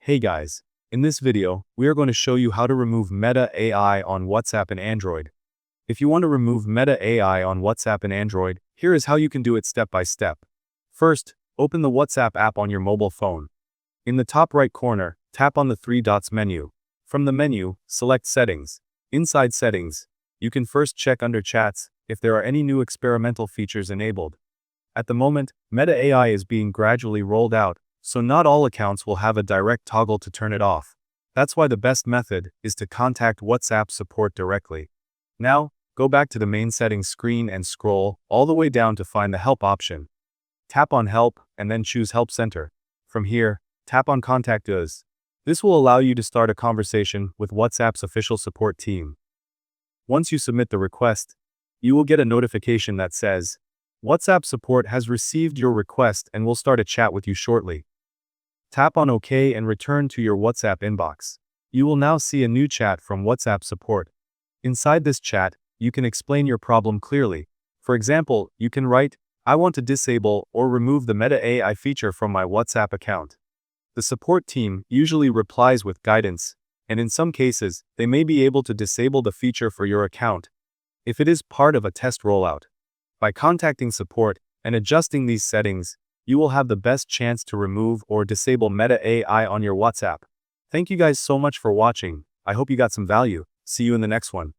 Hey guys, in this video, we are going to show you how to remove Meta AI on WhatsApp and Android. If you want to remove Meta AI on WhatsApp and Android, here is how you can do it step by step. First, open the WhatsApp app on your mobile phone. In the top right corner, tap on the three dots menu. From the menu, select Settings. Inside Settings, you can first check under Chats if there are any new experimental features enabled. At the moment, Meta AI is being gradually rolled out, so not all accounts will have a direct toggle to turn it off. That's why the best method is to contact WhatsApp support directly. Now, go back to the main settings screen and scroll all the way down to find the Help option. Tap on Help and then choose Help Center. From here, tap on Contact Us. This will allow you to start a conversation with WhatsApp's official support team. Once you submit the request, you will get a notification that says, WhatsApp support has received your request and will start a chat with you shortly. Tap on OK and return to your WhatsApp inbox. You will now see a new chat from WhatsApp support. Inside this chat, you can explain your problem clearly. For example, you can write, I want to disable or remove the Meta AI feature from my WhatsApp account. The support team usually replies with guidance, and in some cases, they may be able to disable the feature for your account if it is part of a test rollout. By contacting support and adjusting these settings, you will have the best chance to remove or disable Meta AI on your WhatsApp. Thank you guys so much for watching. I hope you got some value. See you in the next one.